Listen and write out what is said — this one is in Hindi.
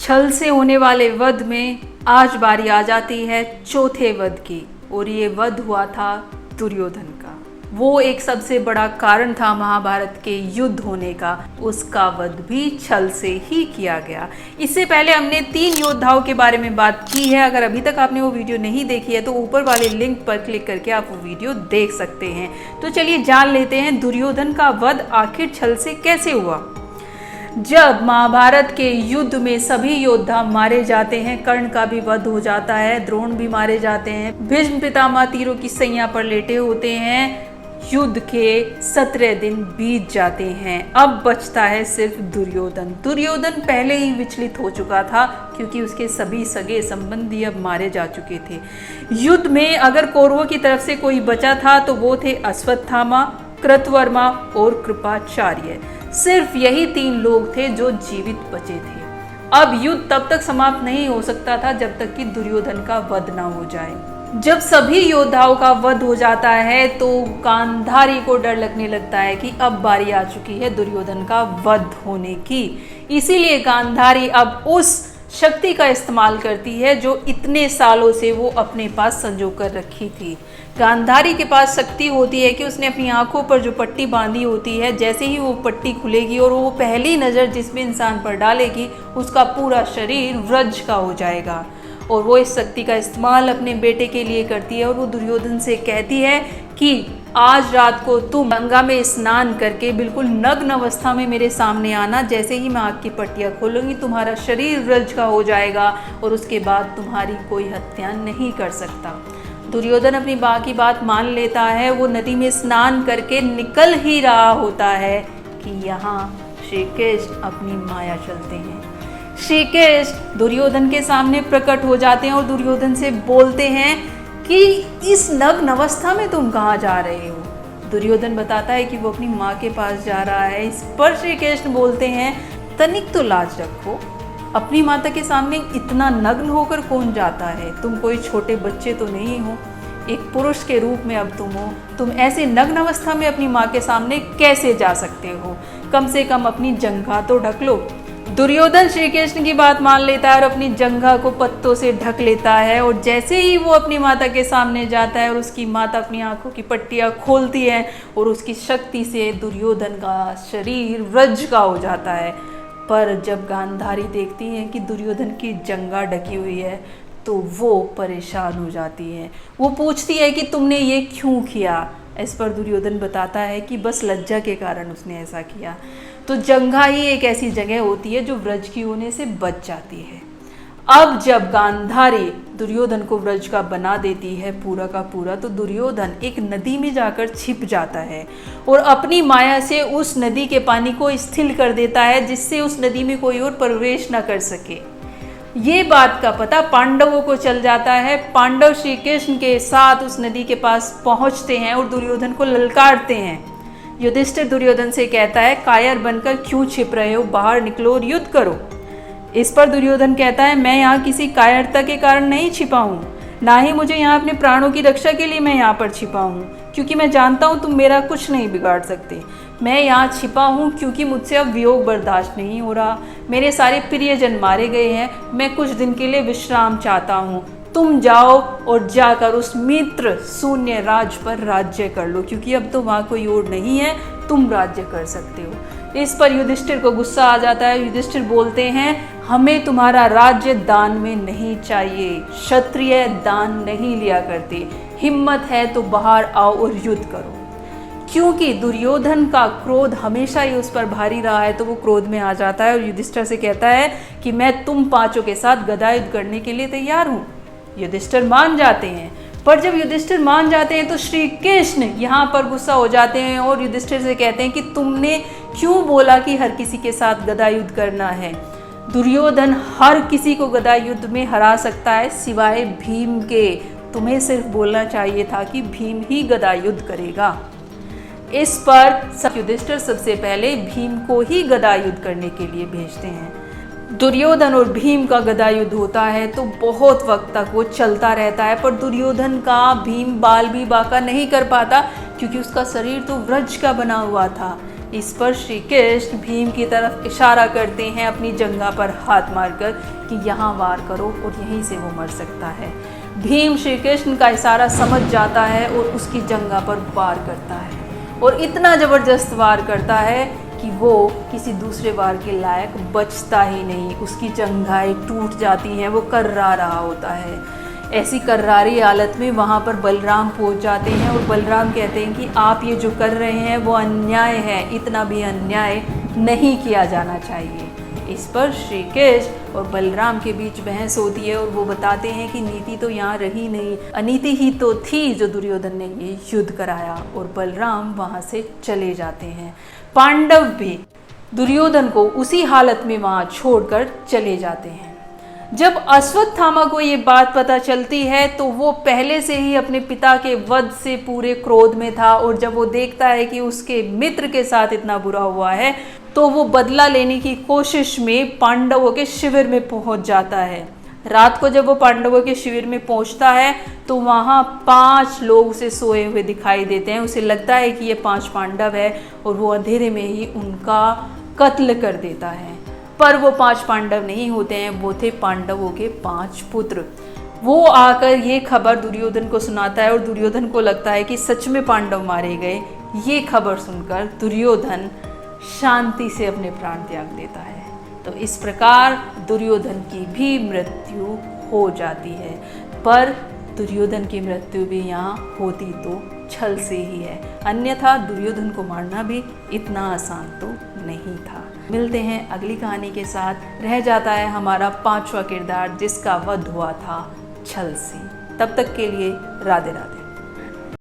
छल से होने वाले वध में आज बारी आ जाती है चौथे वध की, और ये वध हुआ था दुर्योधन का। वो एक सबसे बड़ा कारण था महाभारत के युद्ध होने का, उसका वध भी छल से ही किया गया। इससे पहले हमने 3 योद्धाओं के बारे में बात की है। अगर अभी तक आपने वो वीडियो नहीं देखी है तो ऊपर वाले लिंक पर क्लिक करके आप वो वीडियो देख सकते हैं। तो चलिए जान लेते हैं दुर्योधन का वध आखिर छल से कैसे हुआ। जब महाभारत के युद्ध में सभी योद्धा मारे जाते हैं, कर्ण का भी वध हो जाता है, द्रोण भी मारे जाते हैं, भीष्म पितामह तीरों की सैया पर लेटे होते हैं, युद्ध के 17 दिन बीत जाते हैं। अब बचता है सिर्फ दुर्योधन। दुर्योधन पहले ही विचलित हो चुका था क्योंकि उसके सभी सगे संबंधी अब मारे जा चुके थे। युद्ध में अगर कौरवों की तरफ से कोई बचा था तो वो थे अश्वत्थामा, कृतवर्मा और कृपाचार्य। सिर्फ यही 3 लोग थे जो जीवित बचे थे। अब युद्ध तब तक समाप्त नहीं हो सकता था जब तक कि दुर्योधन का वध ना हो जाए। जब सभी योद्धाओं का वध हो जाता है तो गांधारी को डर लगने लगता है कि अब बारी आ चुकी है दुर्योधन का वध होने की। इसीलिए गांधारी अब उस शक्ति का इस्तेमाल करती है जो इतने सालों से वो अपने पास संजो कर रखी थी। गांधारी के पास शक्ति होती है कि उसने अपनी आंखों पर जो पट्टी बांधी होती है, जैसे ही वो पट्टी खुलेगी और वो पहली नज़र जिस भी इंसान पर डालेगी उसका पूरा शरीर व्रज का हो जाएगा। और वो इस शक्ति का इस्तेमाल अपने बेटे के लिए करती है और वो दुर्योधन से कहती है कि आज रात को तुम गंगा में स्नान करके बिल्कुल नग्न अवस्था में मेरे सामने आना। जैसे ही मैं आग की पट्टियाँ खोलूंगी तुम्हारा शरीर व्रज का हो जाएगा और उसके बाद तुम्हारी कोई हत्या नहीं कर सकता। दुर्योधन अपनी माँ की बात मान लेता है। वो नदी में स्नान करके निकल ही रहा होता है कि यहाँ श्री कृष्ण अपनी माया चलते हैं। श्री कृष्ण दुर्योधन के सामने प्रकट हो जाते हैं और दुर्योधन से बोलते हैं कि इस नग्न अवस्था में तुम कहाँ जा रहे हो। दुर्योधन बताता है कि वो अपनी माँ के पास जा रहा है। इस पर श्री कृष्ण बोलते हैं तनिक तो लाज रखो, अपनी माता के सामने इतना नग्न होकर कौन जाता है। तुम कोई छोटे बच्चे तो नहीं हो, एक पुरुष के रूप में अब तुम हो। तुम ऐसे नग्न अवस्था में अपनी माँ के सामने कैसे जा सकते हो। कम से कम अपनी जंघा तो ढक लो। दुर्योधन श्री कृष्ण की बात मान लेता है और अपनी जंघा को पत्तों से ढक लेता है। और जैसे ही वो अपनी माता के सामने जाता है और उसकी माता अपनी आंखों की पट्टियाँ खोलती है और उसकी शक्ति से दुर्योधन का शरीर व्रज का हो जाता है। पर जब गांधारी देखती है कि दुर्योधन की जंघा ढकी हुई है तो वो परेशान हो जाती है। वो पूछती है कि तुमने ये क्यों किया। इस पर दुर्योधन बताता है कि बस लज्जा के कारण उसने ऐसा किया। तो जंघा ही एक ऐसी जगह होती है जो व्रज की होने से बच जाती है। अब जब गांधारी दुर्योधन को व्रज का बना देती है पूरा का पूरा, तो दुर्योधन एक नदी में जाकर छिप जाता है और अपनी माया से उस नदी के पानी को स्थिर कर देता है जिससे उस नदी में कोई और प्रवेश न कर सके। ये बात का पता पांडवों को चल जाता है। पांडव श्री कृष्ण के साथ उस नदी के पास पहुंचते हैं और दुर्योधन को ललकारते हैं। युधिष्ठिर दुर्योधन से कहता है कायर बनकर क्यों छिप रहे हो, बाहर निकलो और युद्ध करो। इस पर दुर्योधन कहता है मैं यहाँ किसी कायरता के कारण नहीं छिपा हूँ, ना ही मुझे यहाँ अपने प्राणों की रक्षा के लिए मैं यहाँ पर छिपा हूँ, क्योंकि मैं जानता हूँ तुम मेरा कुछ नहीं बिगाड़ सकते। मैं यहाँ छिपा हूँ क्योंकि मुझसे अब वियोग बर्दाश्त नहीं हो रहा। मेरे सारे प्रियजन मारे गए हैं, मैं कुछ दिन के लिए विश्राम चाहता हूँ। तुम जाओ और जाकर उस मित्र शून्य राज पर राज्य कर लो, क्योंकि अब तो वहाँ कोई और नहीं है, तुम राज्य कर सकते हो। इस पर युधिष्ठिर को गुस्सा आ जाता है। युधिष्ठिर बोलते हैं हमें तुम्हारा राज्य दान में नहीं चाहिए, क्षत्रिय दान नहीं लिया करते, हिम्मत है तो बाहर आओ और युद्ध करो। क्योंकि दुर्योधन का क्रोध हमेशा ही उस पर भारी रहा है तो वो क्रोध में आ जाता है और युधिष्ठिर से कहता है कि मैं तुम 5 के साथ गदा युद्ध करने के लिए तैयार हूँ। युधिष्ठिर मान जाते हैं। पर जब युधिष्ठिर मान जाते हैं तो श्री कृष्ण यहाँ पर गुस्सा हो जाते हैं और युधिष्ठिर से कहते हैं कि तुमने क्यों बोला कि हर किसी के साथ गदा युद्ध करना है। दुर्योधन हर किसी को गदा युद्ध में हरा सकता है सिवाय भीम के। तुम्हें सिर्फ बोलना चाहिए था कि भीम ही गदा युद्ध करेगा। इस पर युधिष्ठिर सबसे पहले भीम को ही गदा युद्ध करने के लिए भेजते हैं। दुर्योधन और भीम का गदा युद्ध होता है तो बहुत वक्त तक वो चलता रहता है, पर दुर्योधन का भीम बाल भी बांका नहीं कर पाता क्योंकि उसका शरीर तो व्रज का बना हुआ था। इस पर श्री कृष्ण भीम की तरफ इशारा करते हैं अपनी जंघा पर हाथ मारकर कि यहाँ वार करो और यहीं से वो मर सकता है। भीम श्री कृष्ण का इशारा समझ जाता है और उसकी जंघा पर वार करता है और इतना ज़बरदस्त वार करता है कि वो किसी दूसरे वार के लायक बचता ही नहीं। उसकी जंघाएं टूट जाती हैं, वो कर्रा रहा होता है। ऐसी कर्रारी हालत में वहाँ पर बलराम पहुँच जाते हैं और बलराम कहते हैं कि आप ये जो कर रहे हैं वो अन्याय है, इतना भी अन्याय नहीं किया जाना चाहिए। इस पर श्री कृष्ण और बलराम के बीच बहस होती है और वो बताते हैं कि नीति तो यहाँ रही नहीं, अनीति ही तो थी जो दुर्योधन ने ये युद्ध कराया, और बलराम वहाँ से चले जाते हैं। पांडव भी दुर्योधन को उसी हालत में वहाँ छोड़कर चले जाते हैं। जब अश्वत्थामा को ये बात पता चलती है तो वो पहले से ही अपने पिता के वध से पूरे क्रोध में था, और जब वो देखता है कि उसके मित्र के साथ इतना बुरा हुआ है तो वो बदला लेने की कोशिश में पांडवों के शिविर में पहुंच जाता है। रात को जब वो पांडवों के शिविर में पहुंचता है तो वहाँ 5 लोग उसे सोए हुए दिखाई देते हैं। उसे लगता है कि ये 5 पांडव है और वो अंधेरे में ही उनका कत्ल कर देता है, पर वो 5 पांडव नहीं होते हैं, वो थे पांडवों के 5 पुत्र। वो आकर ये खबर दुर्योधन को सुनाता है और दुर्योधन को लगता है कि सच में पांडव मारे गए। ये खबर सुनकर दुर्योधन शांति से अपने प्राण त्याग देता है। तो इस प्रकार दुर्योधन की भी मृत्यु हो जाती है, पर दुर्योधन की मृत्यु भी यहाँ होती तो छल से ही है, अन्यथा दुर्योधन को मारना भी इतना आसान तो नहीं था। मिलते हैं अगली कहानी के साथ। रह जाता है हमारा 5वां किरदार जिसका वध हुआ था छल से। तब तक के लिए राधे राधे।